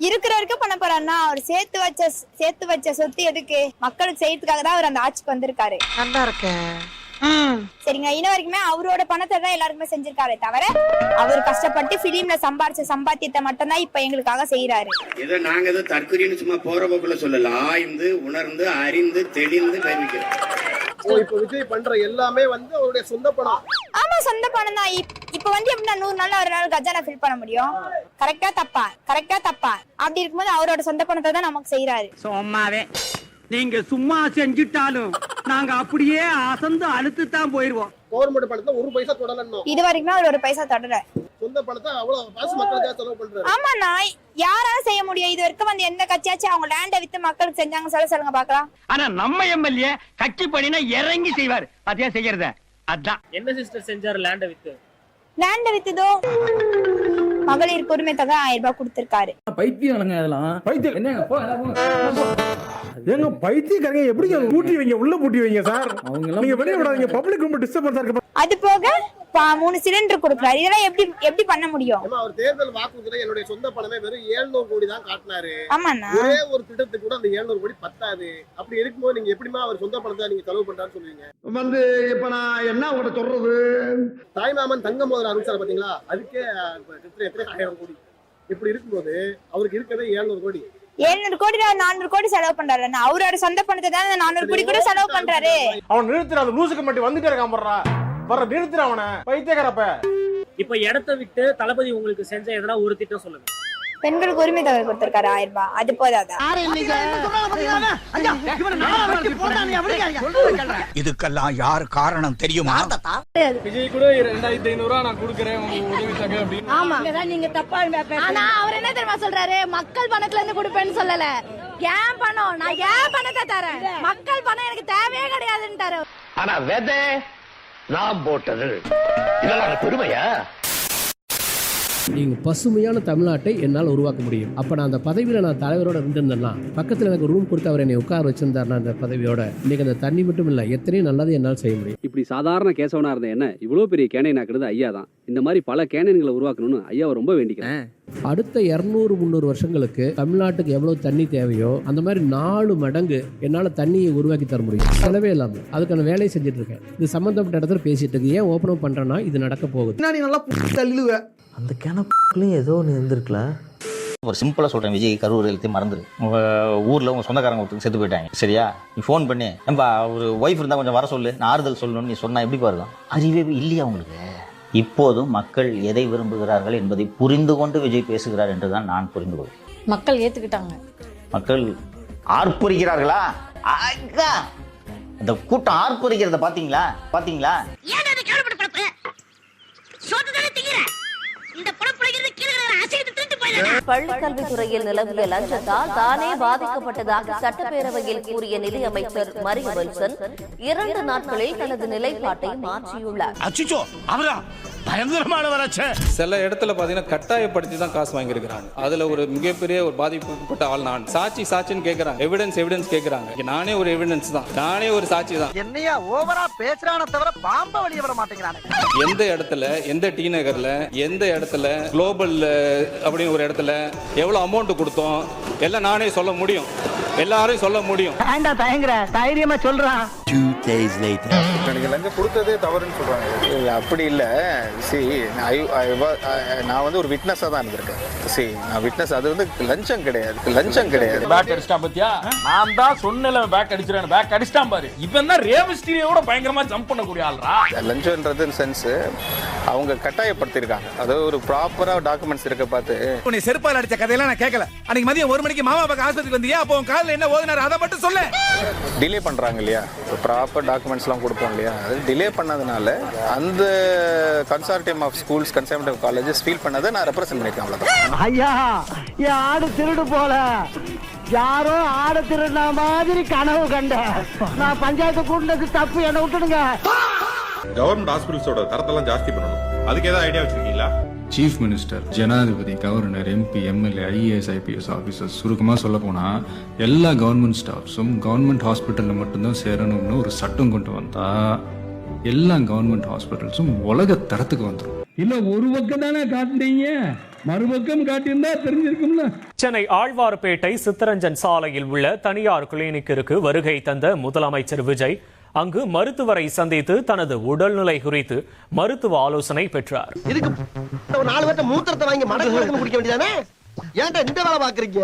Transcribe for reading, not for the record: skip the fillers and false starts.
இருக்கிற வரைக்கும் பண்ண போறாருன்னா அவர் சேர்த்து வச்ச சொத்து எதுக்கு? மக்களுக்கு செய்யறதுக்காக தான் அவர் அந்த ஆட்சிக்கு வந்திருக்காரு. நல்லா இருக்கேன். சரிங்க, இன்ன வரைக்குமே அவரோட பணத்தை தான் எல்லாருக்குமே செஞ்சிருக்காரு தவிர அவர் கஷ்டப்பட்டு பிலிம்ல சம்பாரிச்ச சம்பாத்தியத்தை மட்டும் தான் இப்ப எங்களுக்காக செய்யறாரு. ஏதோ நாங்க ஏதோ தற்கொலைன்னு சும்மா போற போக்குல சொல்லல, ஆய்ந்து உணர்ந்து அறிந்து தெளிந்து தெரிவிக்கிறோம். இப்ப விஜய் பண்ற எல்லாமே வந்து அவருடைய சொந்த பணம். ஆமா, சொந்த பணம் தான். இப்ப வந்து எப்படின்னா 100 நாள் அவரால் கஜானா ஃபில் பண்ண முடியும்? கரெக்டா தப்பா? அப்படி இருக்கும்போது அவரோட சொந்த பணத்தை தான் நமக்கு செய்யறாரு. சும்மாவே நீங்க சும்மா செஞ்சுட்டாலும் நாங்க அப்படியே அசந்து அழுத்து தான் போயிருவோம். கவர்மெண்ட் பணத்தை ஒரு பைசா தொடலன்னு இது வரைக்கும் அவர் ஒரு பைசா தொடர. சொந்த பணத்தை அவ்வளவு காசு மக்களுக்காக செலவு பண்றாரு. ஆமா, நான் யாரால செய்ய முடியும்? இது வரைக்கும் வந்து எந்த கட்சியாச்சும் அவங்க லேண்ட வித்து மக்களுக்கு செஞ்சாங்க? சொல்லுங்க பாக்கலாம். ஆனா நம்ம எம்எல்ஏ கட்சி பண்ணினா இறங்கி செய்வார். அதே செய்யறத அதான் என்ன சிஸ்டர் செஞ்சாரு லேண்ட வித்து? லேண்ட வித்துதோ மகளிர் உரிமை தொகை 1000 ரூபாய் கொடுத்திருக்காரு. பைத்தியம் அதெல்லாம் பைத்தியம் என்னங்க ஏங்க பைத்தியக்காரங்க எப்படி பூட்டி வைங்க, உள்ள பூட்டி வைங்க சார். நீங்க வெளிய விடாதீங்க, பப்ளிக் ரொம்ப டிஸ்டர்பன்ஸா இருக்கு. அது போக 3 சிலிண்டர் கொடுக்குறாரு. இதெல்லாம் எப்படி பண்ண முடியும்? அவர் தேர்தல் வாக்குறுதியில என்னுடைய சொந்த பணமே வெறும் 700 கோடி தான் காட்டினாரு. ஆமாண்ணா, ஒரே ஒரு திட்டத்துக்கு கூட அந்த 700 கோடி பத்தாது. அப்படி இருக்கும்போது நீங்க எப்படிமா அவர் சொந்த பணத்தை நீங்க செலவு பண்றான்னு சொல்லுவீங்க? வந்து இப்ப நான் என்ன உங்கள்ட்ட சொல்றது, தாய்மாமன் தங்க முதல்ல அறிவிச்சாரு பாத்தீங்களா, அதுக்கே எத்தனை 1000 கோடி. இப்படி இருக்கும்போது அவருக்கு இருக்கிறதே 700 கோடி. 700 கோடி 400 கோடி செலவு பண்றாரு. அவரோட சொந்த பணத்தை தான் 400 கோடி கூட செலவு பண்றாரு. அவன் நிறுத்துற அந்த லூசுக்கு மட்டும் வந்துட்டே இருக்கான் வர நிறுத்துற அவனை பைத்தியக்காரப்ப. இப்ப இடத்தை விட்டு தளபதி உங்களுக்கு செஞ்ச எதனா ஒரு திட்டம் சொல்லுங்க. பெண்களுக்கு உரிமை தொகை கொடுத்திருக்காரு 1000 ரூபாய். அது போதாதா? இதுக்கெல்லாம் யார் காரணம் தெரியுமா? விஜய் கூட 2500 ரூபாய் நான் கொடுக்கறேன் உதவி தொகை அப்படின்னு. ஆமா, நீங்க தப்பா பேசுறீங்க. ஆனா அவர் என்ன தெரியுமா சொல்றாரு? மக்கள் பணத்துல இருந்து கொடுப்பேன்னு சொல்லல. ஏன் பணம்? நான் ஏன் பணத்தை தரேன்? மக்கள் பணம் எனக்கு தேவையே கிடையாதுன்றாரு. ஆனா வெதை நான் போட்டது இதெல்லாம் பெருமையா? நீங்க பசுமையான தமிழ்நாட்டை என்னால் உருவாக்க முடியும். அப்ப நான் அந்த பதவியில நான் தலைவரோட இருந்திருந்தேன்னா, பக்கத்துல எனக்கு ரூம் கொடுத்து அவர் என்னை உட்கார வச்சிருந்தாருன்னா அந்த பதவியோட, இன்னைக்கு அந்த தண்ணி மட்டும் இல்ல எத்தனையும் நல்லது என்னால் செய்ய முடியும். இப்படி சாதாரண கேசவனா இருந்த என்ன இவ்வளவு பெரிய கேனைன் ஆக்குறது ஐயா தான். இந்த மாதிரி பல கேனைன்களை உருவாக்கணும்னு ஐயாவை ரொம்ப வேண்டிக்கிறேன். அடுத்த 200-300 வருஷங்களுக்கு தமிழ்நாட்டுக்கு எவ்வளவு தண்ணி தேவையோ அந்த மாதிரி 4 மடங்கு என்னால தண்ணியை உருவாக்கி தர முடியும். செலவே இல்லாம அதுக்கான வேலையை செஞ்சுட்டு இருக்கேன். இது சம்பந்தப்பட்ட இடத்துல பேசிட்டு இருக்கு. ஏன் ஓபன் பண்றேன்னா இது நடக்க போகுது. நீ நல்லா தள்ளுவ அந்த கிணப்புலையும் ஏதோ ஒன்று இருந்திருக்கல. ஒரு சிம்பிளாக சொல்கிறேன், விஜய் கரூர் எழுத்தையும் மறந்துடு. உங்கள் ஊரில் உங்கள் சொந்தக்காரங்க ஒருத்தருக்கு செத்து போயிட்டாங்க சரியா? நீ ஃபோன் பண்ணி ஏன்பா ஒரு ஒய்ஃப் இருந்தால் கொஞ்சம் வர சொல்லு, நான் ஆறுதல் சொல்லணும்னு நீ சொன்னால் எப்படி பாருங்க? அறிவே இல்லையா உங்களுக்கு? இப்போதும் மக்கள் எதை விரும்புகிறார்கள் என்பதை புரிந்து கொண்டு விஜய் பேசுகிறார் என்று தான் நான் புரிந்து கொள்கிறேன். மக்கள் ஏத்துக்கிட்டாங்க. மக்கள் ஆர்ப்பரிக்கிறார்களா? அந்த கூட்டம் ஆர்ப்பரிக்கிறத பாத்தீங்களா? பள்ளி கல்வித்துறையில் நிலவிய லஞ்சத்தால் தானே பாதிக்கப்பட்டதாக சட்டப்பேரவையில் கூறிய நிதியமைச்சர் மரிய வில்சன் 2 நாட்களில் தனது நிலைப்பாட்டை மாற்றியுள்ளார். சில இடத்துல பாத்தீங்கன்னா கட்டாயப்படுத்தி தான் காசு வாங்கியிருக்கிறாங்க. அதுல ஒரு மிகப்பெரிய ஒரு பாதிக்கப்பட்ட ஆள் நான். சாட்சின்னு கேட்கறாங்க, எவிடன்ஸ் கேட்கறாங்க. நானே ஒரு எவிடன்ஸ் தான், நானே ஒரு சாட்சி தான். என்னையா ஓவரா பேசுறானே தவிர பாம்ப வெளிய வர மாட்டேங்கிறானே. எந்த இடத்துல, எந்த டி நகர்ல, எந்த இடத்துல, குளோபல் அப்படின்னு ஒரு இடத்துல எவ்வளவு அமௌண்ட் கொடுத்தோம் எல்லாம் நானே சொல்ல முடியும், எல்லாரும் சொல்ல முடியும். தைரியமா சொல்றான். 2 days later நீங்க லஞ்சம் கொடுத்ததே தவறுன்னு சொல்றாங்க. அப்படி இல்ல, நான் வந்து ஒரு விட்னஸா தான் இருந்திருக்கேன். நான் விட்னஸ், அது வந்து லஞ்சம் கிடையாது. பேக் அடிச்சிட்டான் பாத்தியா? நான் தான் சொன்னல பேக் அடிச்சிரேன். பேக் அடிச்சிட்டான் பாரு. இவன் தான் ரேவஸ்டிரியோட பயங்கரமா ஜம்ப் பண்ணக்கூடிய ஆள்ரா. லஞ்சம்ன்றது சென்ஸ் அவங்க கட்டாயப்படுத்திருக்காங்க. அதாவது ஒரு ப்ராப்பரா டாக்குமெண்ட்ஸ் இருக்க பார்த்து. உன்னை செருப்பால் அடிச்ச கதையெல்லாம் நான் கேட்கல. அன்னைக்கு மதியம் 1 மணிக்கு மாமா பக்கம் ஆஸ்பத்திரிக்கு வந்தியா? அப்போ உன் கால்ல என்ன ஓதுனாரு அதை மட்டும் சொல்லு. டிலே பண்றாங்க இல்லையா? ப்ராப்பர் டாக்குமெண்ட்ஸ்லாம் கொடுப்போம் இல்லையா? அது டிலே பண்ணதுனால அந்த consortium of schools, conservative colleges feel பண்ணதை நான் ரெப்ரசென்ட் பண்ணிருக்கேன். அவ்வளவுதான். ஐயா ஆடு திருடு போல யாரோ ஆடு திருடின மாதிரி கனவு கண்ட. நான் பஞ்சாயத்து கூட்டினது தப்பு, என்ன விட்டுடுங்க. கவர்மெண்ட் ஹாஸ்பிட்டல்ஸோட தரத்தெல்லாம் ஜாஸ்தி பண்ணணும். அதுக்கு ஏதாவது ஐடியா வச்சிருக்கீங்களா? சீஃப் மினிஸ்டர், ஜனாதிபதி, governor, MP, MLA, IAS, IPS officers, சுருக்கமாக சொல்ல போனால் எல்லா கவர்மெண்ட் ஸ்டாஃப்ஸும் கவர்மெண்ட் ஹாஸ்பிட்டலில் மட்டும்தான் சேரணும்னு ஒரு சட்டம் கொண்டு வந்தா எல்லா கவர்மெண்ட் ஹாஸ்பிட்டல்ஸும் உலக தரத்துக்கு வந்துடும். இல்ல ஒரு பக்கம் தானே காட்டுறீங்க. மறுபக்கம் காட்டியிருந்தா தெரிஞ்சிருக்கும்ல. சென்னை ஆழ்வார்பேட்டை சித்தரஞ்சன் சாலையில் உள்ள தனியார் கிளினிக்கிற்கு வருகை தந்த முதலமைச்சர் விஜய் அங்கு மருத்துவரை சந்தித்து தனது உடல்நிலை குறித்து மருத்துவ ஆலோசனை பெற்றார். இதுக்கு 4 பேர்த்த மூத்திரத்தை வாங்கி மடக்கு குடிக்க வேண்டியதானே? ஏன்டா இந்த வேலை பாக்குறீங்க?